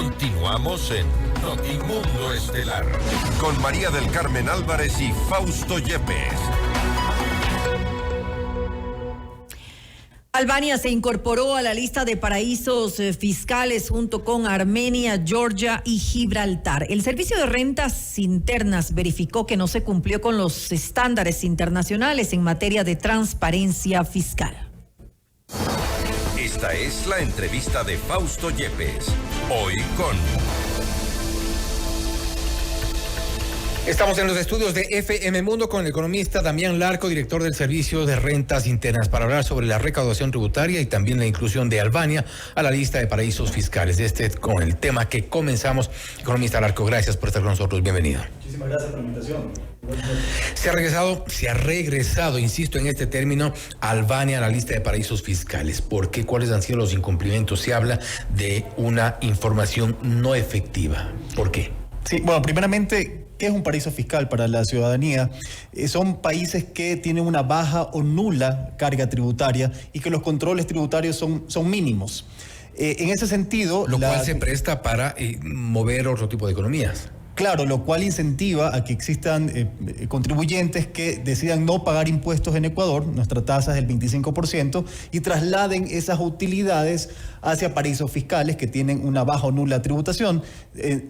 Continuamos en Notimundo Estelar con María del Carmen Álvarez y Fausto Yepes. Albania se incorporó a la lista de paraísos fiscales junto con Armenia, Georgia y Gibraltar. El Servicio de Rentas Internas verificó que no se cumplió con los estándares internacionales en materia de transparencia fiscal. Esta es la entrevista de Fausto Yepes. Hoy con... Estamos en los estudios de FM Mundo con el economista Damián Larco, director del Servicio de Rentas Internas, para hablar sobre la recaudación tributaria y también la inclusión de Albania a la lista de paraísos fiscales. Con el tema que comenzamos. Economista Larco, gracias por estar con nosotros. Bienvenido. Muchísimas gracias por la invitación. Se ha regresado, insisto en este término, Albania a la lista de paraísos fiscales. ¿Por qué? ¿Cuáles han sido los incumplimientos? Se habla de una información no efectiva. ¿Por qué? Sí, bueno, primeramente, ¿qué es un paraíso fiscal para la ciudadanía? Son países que tienen una baja o nula carga tributaria y que los controles tributarios son mínimos. En ese sentido... Lo cual se presta para mover otro tipo de economías. Claro, lo cual incentiva a que existan contribuyentes que decidan no pagar impuestos en Ecuador, nuestra tasa es del 25%, y trasladen esas utilidades hacia paraísos fiscales que tienen una baja o nula tributación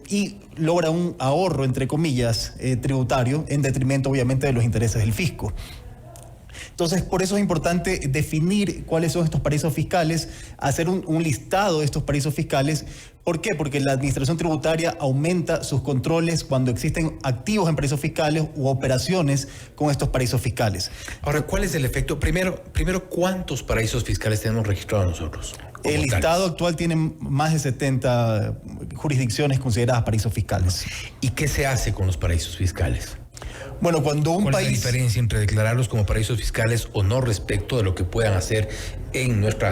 y logra un ahorro, entre comillas, tributario, en detrimento obviamente de los intereses del fisco. Entonces, por eso es importante definir cuáles son estos paraísos fiscales, hacer un listado de estos paraísos fiscales. ¿Por qué? Porque la administración tributaria aumenta sus controles cuando existen activos en paraísos fiscales u operaciones con estos paraísos fiscales. Ahora, ¿cuál es el efecto? Primero, ¿cuántos paraísos fiscales tenemos registrados nosotros? El listado actual tiene más de 70 jurisdicciones consideradas paraísos fiscales. ¿Y qué se hace con los paraísos fiscales? Bueno, cuando un país... ¿Cuál es la diferencia entre declararlos como paraísos fiscales o no respecto de lo que puedan hacer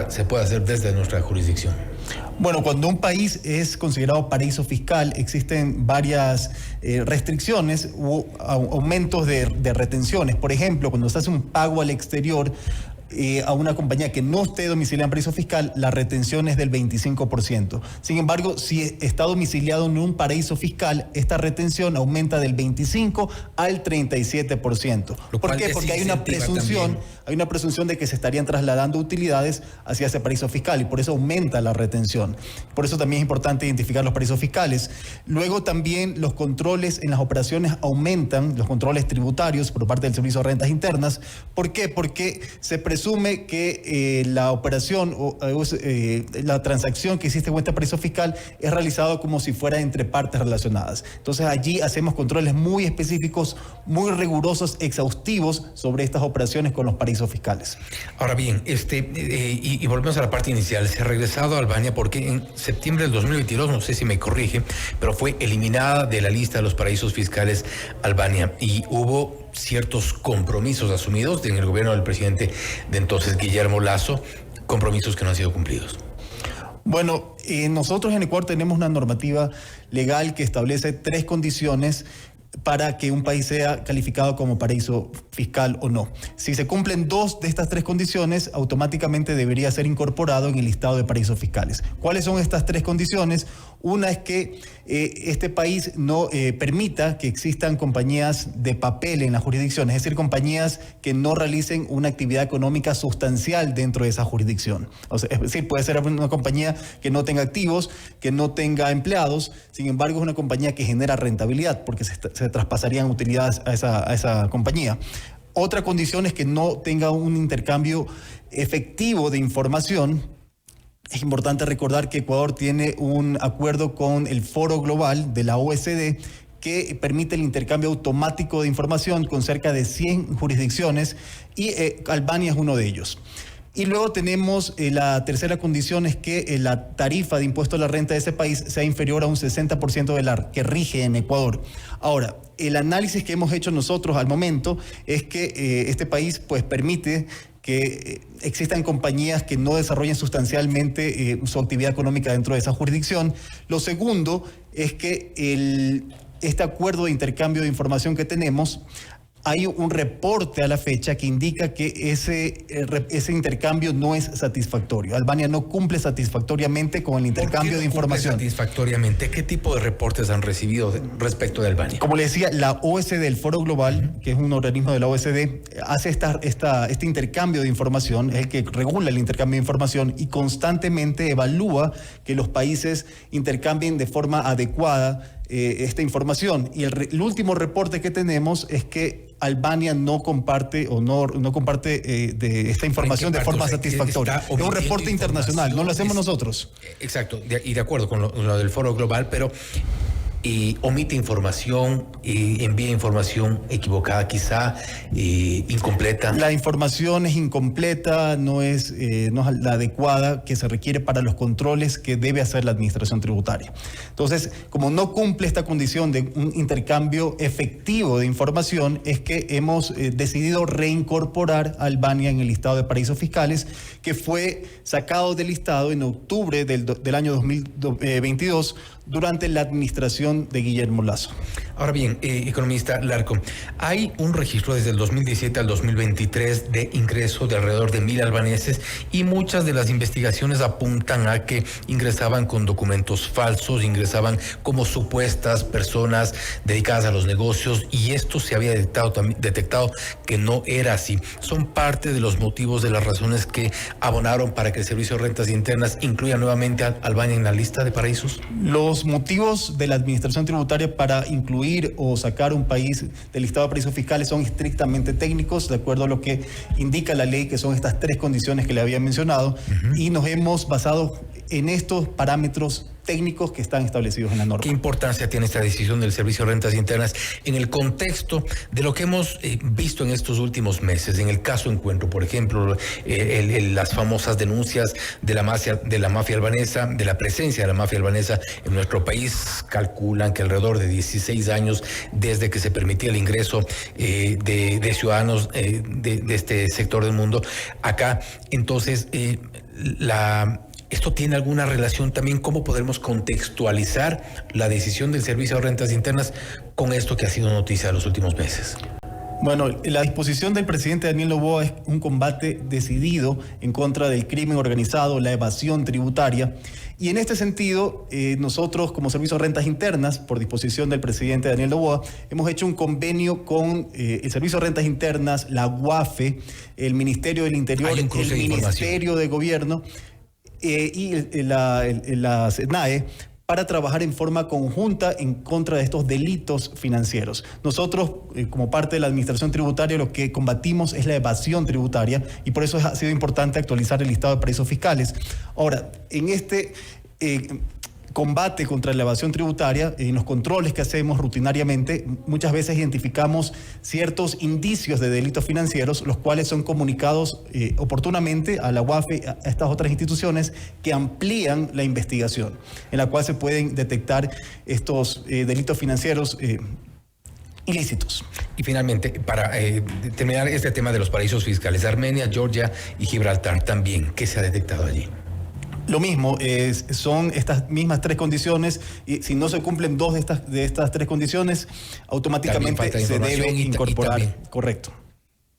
se puede hacer desde nuestra jurisdicción? Bueno, cuando un país es considerado paraíso fiscal, existen varias restricciones u aumentos de retenciones. Por ejemplo, cuando se hace un pago al exterior a una compañía que no esté domiciliada en paraíso fiscal, la retención es del 25%. Sin embargo, si está domiciliado en un paraíso fiscal, esta retención aumenta del 25% al 37%. ¿Por qué? Porque hay una presunción de que se estarían trasladando utilidades hacia ese paraíso fiscal y por eso aumenta la retención. Por eso también es importante identificar los paraísos fiscales. Luego también los controles en las operaciones aumentan, los controles tributarios por parte del Servicio de Rentas Internas. ¿Por qué? Porque se presume que la operación o la transacción que existe con este paraíso fiscal es realizado como si fuera entre partes relacionadas. Entonces allí hacemos controles muy específicos, muy rigurosos, exhaustivos sobre estas operaciones con los paraísos fiscales. Ahora bien, y volvemos a la parte inicial. Se ha regresado a Albania porque en septiembre del 2022, no sé si me corrige, pero fue eliminada de la lista de los paraísos fiscales Albania y hubo ciertos compromisos asumidos en el gobierno del presidente de entonces, Guillermo Lasso, compromisos que no han sido cumplidos. Bueno, nosotros en Ecuador tenemos una normativa legal que establece 3 condiciones para que un país sea calificado como paraíso fiscal o no. Si se cumplen 2 de estas 3 condiciones, automáticamente debería ser incorporado en el listado de paraísos fiscales. ¿Cuáles son estas 3 condiciones? Una es que este país no permita que existan compañías de papel en la jurisdicción, es decir, compañías que no realicen una actividad económica sustancial dentro de esa jurisdicción. O sea, es decir, puede ser una compañía que no tenga activos, que no tenga empleados, sin embargo es una compañía que genera rentabilidad porque se traspasarían utilidades a esa compañía. Otra condición es que no tenga un intercambio efectivo de información. Es importante recordar que Ecuador tiene un acuerdo con el Foro Global de la OECD que permite el intercambio automático de información con cerca de 100 jurisdicciones y Albania es uno de ellos. Y luego tenemos la tercera condición es que la tarifa de impuesto a la renta de ese país sea inferior a un 60% de la que rige en Ecuador. Ahora, el análisis que hemos hecho nosotros al momento es que este país pues permite que existan compañías que no desarrollen sustancialmente su actividad económica dentro de esa jurisdicción. Lo segundo es que este acuerdo de intercambio de información que tenemos hay un reporte a la fecha que indica que ese intercambio no es satisfactorio. Albania no cumple satisfactoriamente con el intercambio de información. Satisfactoriamente, ¿qué tipo de reportes han recibido respecto de Albania? Como le decía, la OSD, el Foro Global, que es un organismo de la OSD, hace este intercambio de información, es el que regula el intercambio de información y constantemente evalúa que los países intercambien de forma adecuada esta información. Y el último reporte que tenemos es que Albania no comparte de esta información de forma satisfactoria. Es un reporte internacional, no lo hacemos nosotros. Exacto, y de acuerdo con lo del Foro Global, pero omite información, envía información equivocada, quizá incompleta. La información es incompleta, no es la adecuada que se requiere para los controles que debe hacer la administración tributaria. Entonces, como no cumple esta condición de un intercambio efectivo de información, es que hemos decidido reincorporar a Albania en el listado de paraísos fiscales, que fue sacado del listado en octubre del año 2022 durante la administración de Guillermo Lasso. Ahora bien, economista Larco, hay un registro desde el 2017 al 2023 de ingreso de alrededor de 1,000 albaneses y muchas de las investigaciones apuntan a que ingresaban con documentos falsos, ingresaban como supuestas personas dedicadas a los negocios, y esto se había detectado que no era así. Son parte de los motivos, de las razones que abonaron para que el Servicio de Rentas Internas incluya nuevamente a Albania en la lista de paraísos. Los motivos de la administración tributaria para incluir o sacar un país del listado de paraísos fiscales son estrictamente técnicos, de acuerdo a lo que indica la ley, que son estas 3 condiciones que le había mencionado, y nos hemos basado en estos parámetros técnicos que están establecidos en la norma. ¿Qué importancia tiene esta decisión del Servicio de Rentas Internas en el contexto de lo que hemos visto en estos últimos meses? En el caso Encuentro, por ejemplo, las famosas denuncias de la mafia albanesa, de la presencia de la mafia albanesa en nuestro país, calculan que alrededor de 16 años desde que se permitía el ingreso de ciudadanos de este sector del mundo acá. Entonces, ¿esto tiene alguna relación también? ¿Cómo podremos contextualizar la decisión del Servicio de Rentas Internas con esto que ha sido noticia de los últimos meses? Bueno, la disposición del presidente Daniel Noboa es un combate decidido en contra del crimen organizado, la evasión tributaria. Y en este sentido, nosotros como Servicio de Rentas Internas, por disposición del presidente Daniel Noboa, hemos hecho un convenio con el Servicio de Rentas Internas, la UAFE, el Ministerio del Interior, el Ministerio de Gobierno y la SENAE, para trabajar en forma conjunta en contra de estos delitos financieros. Nosotros, como parte de la administración tributaria, lo que combatimos es la evasión tributaria, y por eso ha sido importante actualizar el listado de paraísos fiscales. Ahora, en este combate contra la evasión tributaria, en los controles que hacemos rutinariamente, muchas veces identificamos ciertos indicios de delitos financieros, los cuales son comunicados oportunamente a la UAFE, a estas otras instituciones que amplían la investigación, en la cual se pueden detectar estos delitos financieros ilícitos. Y finalmente, para terminar este tema de los paraísos fiscales, Armenia, Georgia y Gibraltar también, ¿qué se ha detectado allí? Lo mismo, son estas mismas 3 condiciones, y si no se cumplen 2 de estas 3 condiciones, automáticamente se debe incorporar. Correcto.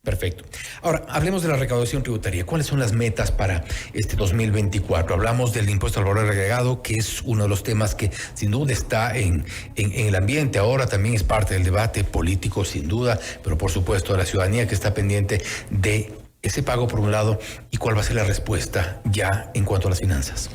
Perfecto. Ahora, hablemos de la recaudación tributaria. ¿Cuáles son las metas para este 2024? Hablamos del impuesto al valor agregado, que es uno de los temas que sin duda está en el ambiente. Ahora también es parte del debate político, sin duda, pero por supuesto de la ciudadanía que está pendiente de ese pago por un lado, y cuál va a ser la respuesta ya en cuanto a las finanzas.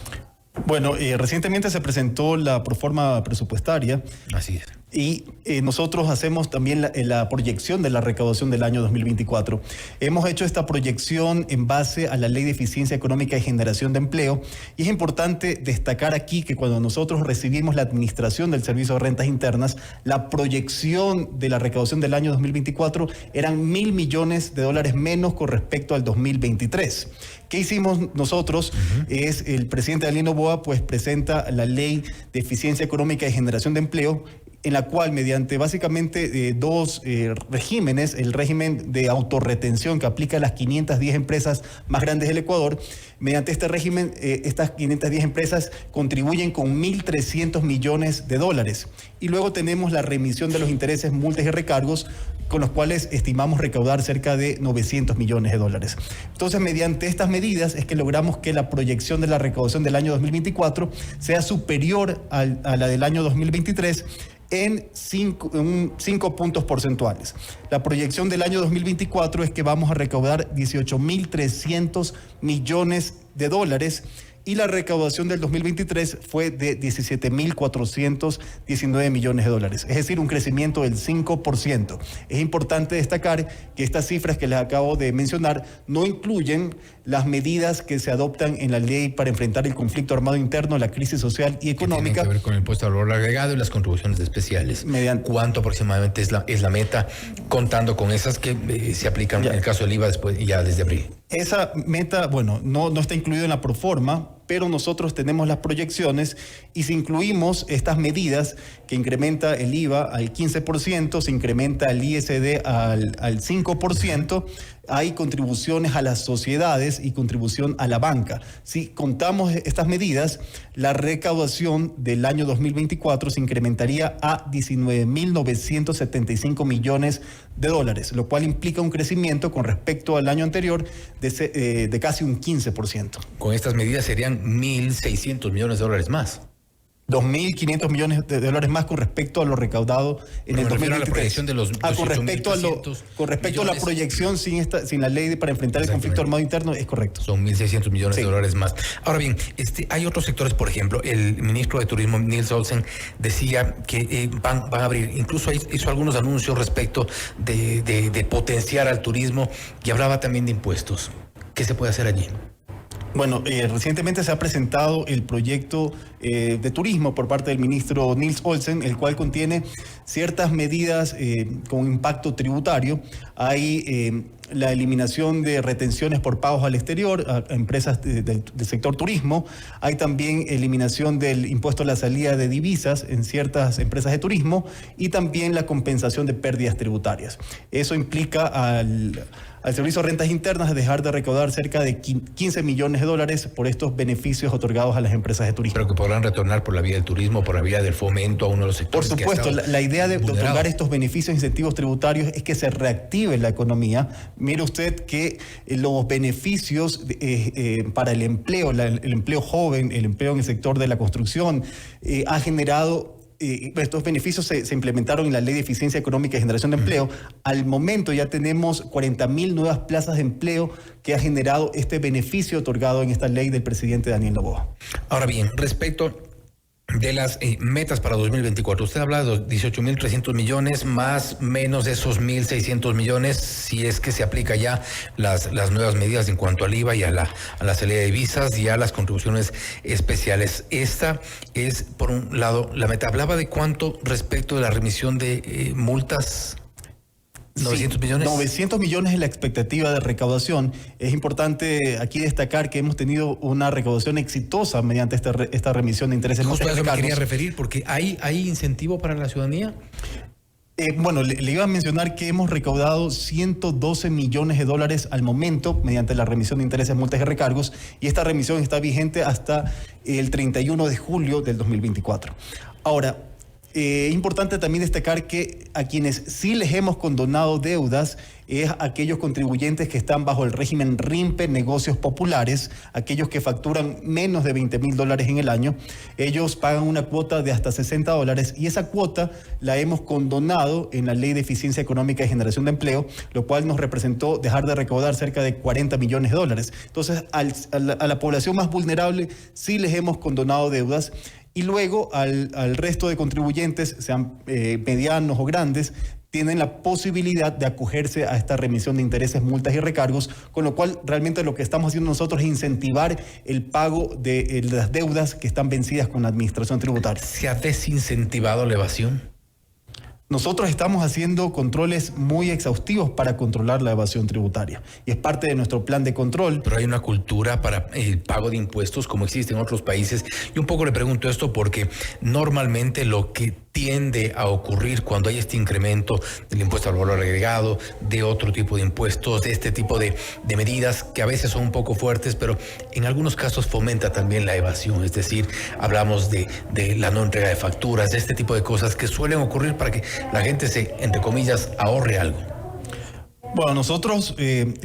Bueno, recientemente se presentó la proforma presupuestaria. Así es. Y nosotros hacemos también la proyección de la recaudación del año 2024. Hemos hecho esta proyección en base a la Ley de Eficiencia Económica y Generación de Empleo, y es importante destacar aquí que cuando nosotros recibimos la administración del Servicio de Rentas Internas, la proyección de la recaudación del año 2024 eran $1,000 millones menos con respecto al 2023. ¿Qué hicimos nosotros? Es el presidente Daniel Noboa pues presenta la ley de eficiencia económica y generación de empleo, en la cual mediante básicamente dos regímenes, el régimen de autorretención que aplica a las 510 empresas más grandes del Ecuador, mediante este régimen estas 510 empresas contribuyen con 1.300 millones de dólares. Y luego tenemos la remisión de los intereses, multas y recargos, con los cuales estimamos recaudar cerca de 900 millones de dólares. Entonces, mediante estas medidas es que logramos que la proyección de la recaudación del año 2024 sea superior a la del año 2023 en 5 puntos porcentuales. La proyección del año 2024 es que vamos a recaudar 18.300 millones de dólares y la recaudación del 2023 fue de 17.419 millones de dólares, es decir, un crecimiento del 5%. Es importante destacar que estas cifras que les acabo de mencionar no incluyen las medidas que se adoptan en la ley para enfrentar el conflicto armado interno, la crisis social y económica. Tiene que ver con el impuesto al valor agregado y las contribuciones especiales. ¿Cuánto aproximadamente es la meta, contando con esas que se aplican en el caso del IVA desde abril? Esa meta, bueno, no está incluido en la proforma, pero nosotros tenemos las proyecciones y si incluimos estas medidas que incrementa el IVA al 15%, se incrementa el ISD al 5%, hay contribuciones a las sociedades y contribución a la banca. Si contamos estas medidas, la recaudación del año 2024 se incrementaría a 19.975 millones de dólares, lo cual implica un crecimiento con respecto al año anterior de casi un 15%. Con estas medidas serían 1.600 millones de dólares más. 2.500 millones de dólares más con respecto a lo recaudado en el 2023. La proyección de los con respecto a la proyección sin la ley para enfrentar el conflicto armado interno, es correcto. Son 1.600 millones de dólares más. Ahora bien, hay otros sectores, por ejemplo, el ministro de Turismo, Nils Olsen, decía que van a abrir, incluso hizo algunos anuncios respecto de potenciar al turismo y hablaba también de impuestos. ¿Qué se puede hacer allí? Bueno, recientemente se ha presentado el proyecto de turismo por parte del ministro Nils Olsen, el cual contiene ciertas medidas con impacto tributario. Hay la eliminación de retenciones por pagos al exterior a empresas del sector turismo. Hay también eliminación del impuesto a la salida de divisas en ciertas empresas de turismo y también la compensación de pérdidas tributarias. Eso implica al Servicio de Rentas Internas a dejar de recaudar cerca de 15 millones de dólares por estos beneficios otorgados a las empresas de turismo. Pero que podrán retornar por la vía del turismo, por la vía del fomento a uno de los sectores. Por supuesto, la idea de otorgar estos beneficios e incentivos tributarios es que se reactive la economía. Mire usted que los beneficios para el empleo, el empleo joven, el empleo en el sector de la construcción, ha generado... estos beneficios se implementaron en la Ley de Eficiencia Económica y Generación de Empleo. Al momento ya tenemos 40.000 nuevas plazas de empleo que ha generado este beneficio otorgado en esta ley del presidente Daniel Noboa. Ahora bien, respecto de las metas para 2024, usted habla de 18.300 millones, más menos esos 1.600 millones, si es que se aplica ya las nuevas medidas en cuanto al IVA y a la salida de divisas y a las contribuciones especiales. Esta es, por un lado, la meta. Hablaba de cuánto respecto de la remisión de multas. 900 millones. 900 millones es la expectativa de recaudación. Es importante aquí destacar que hemos tenido una recaudación exitosa mediante esta remisión de intereses. Justo a eso me quería referir, porque ¿hay incentivo para la ciudadanía? Bueno, le iba a mencionar que hemos recaudado 112 millones de dólares al momento mediante la remisión de intereses, multas y recargos, y esta remisión está vigente hasta el 31 de julio del 2024. Ahora, importante también destacar que a quienes sí les hemos condonado deudas es aquellos contribuyentes que están bajo el régimen RIMPE, negocios populares, aquellos que facturan menos de $20,000 en el año. Ellos pagan una cuota de hasta $60 y esa cuota la hemos condonado en la Ley de Eficiencia Económica y Generación de Empleo, lo cual nos representó dejar de recaudar cerca de $40 millones. Entonces, a la población más vulnerable sí les hemos condonado deudas. Y luego al resto de contribuyentes, sean medianos o grandes, tienen la posibilidad de acogerse a esta remisión de intereses, multas y recargos, con lo cual realmente lo que estamos haciendo nosotros es incentivar el pago de las deudas que están vencidas con la administración tributaria. ¿Se ha desincentivado la evasión? Nosotros estamos haciendo controles muy exhaustivos para controlar la evasión tributaria y es parte de nuestro plan de control. Pero hay una cultura para el pago de impuestos como existe en otros países, y un poco le pregunto esto porque normalmente lo que tiende a ocurrir cuando hay este incremento del impuesto al valor agregado, de otro tipo de impuestos, de este tipo de medidas que a veces son un poco fuertes, pero en algunos casos fomenta también la evasión, es decir, hablamos de la no entrega de facturas, de este tipo de cosas que suelen ocurrir para que la gente se, entre comillas, ahorre algo. Bueno, nosotros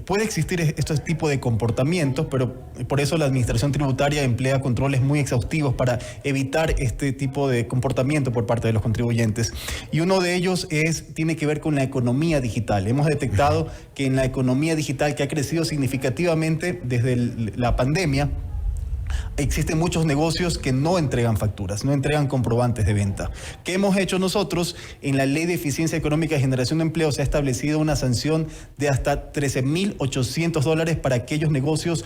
puede existir este tipo de comportamientos, pero por eso la Administración Tributaria emplea controles muy exhaustivos para evitar este tipo de comportamiento por parte de los contribuyentes. Y uno de ellos tiene que ver con la economía digital. Hemos detectado que en la economía digital, que ha crecido significativamente desde la pandemia, existen muchos negocios que no entregan facturas, no entregan comprobantes de venta. ¿Qué hemos hecho nosotros? En la Ley de Eficiencia Económica y Generación de Empleo se ha establecido una sanción de hasta $13,800 para aquellos negocios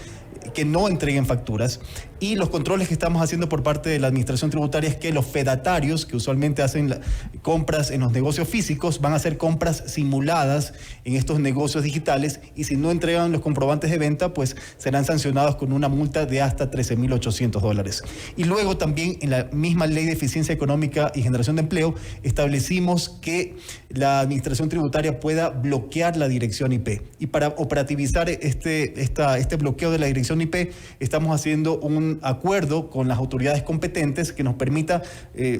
que no entreguen facturas. Y los controles que estamos haciendo por parte de la Administración Tributaria es que los fedatarios, que usualmente hacen compras en los negocios físicos, van a hacer compras simuladas en estos negocios digitales, y si no entregan los comprobantes de venta, pues serán sancionados con una multa de hasta $13,800. Y luego también en la misma Ley de Eficiencia Económica y Generación de Empleo establecimos que la Administración Tributaria pueda bloquear la dirección IP. Y para operativizar este bloqueo de la dirección IP, estamos haciendo un acuerdo con las autoridades competentes que nos permita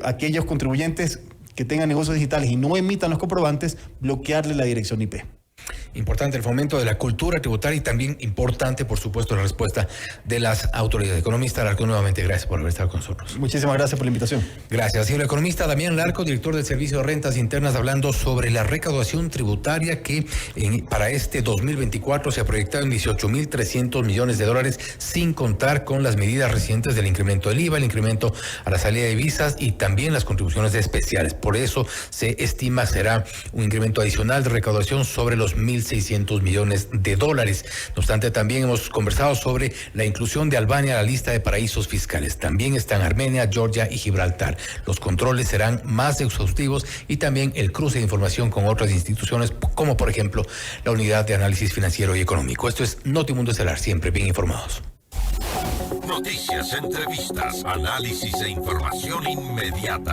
aquellos contribuyentes que tengan negocios digitales y no emitan los comprobantes, bloquearle la dirección IP. Importante el fomento de la cultura tributaria y también importante, por supuesto, la respuesta de las autoridades. Economista Larco, nuevamente gracias por haber estado con nosotros. Muchísimas gracias por la invitación. Gracias. Y el economista Damián Larco, director del Servicio de Rentas Internas, hablando sobre la recaudación tributaria que para este 2024 se ha proyectado en $18,300 millones, sin contar con las medidas recientes del incremento del IVA, el incremento a la salida de visas y también las contribuciones especiales. Por eso se estima será un incremento adicional de recaudación sobre los $1,600 millones. No obstante, también hemos conversado sobre la inclusión de Albania a la lista de paraísos fiscales. También están Armenia, Georgia y Gibraltar. Los controles serán más exhaustivos y también el cruce de información con otras instituciones, como por ejemplo la Unidad de Análisis Financiero y Económico. Esto es Notimundo Estelar, siempre bien informados. Noticias, entrevistas, análisis e información inmediata.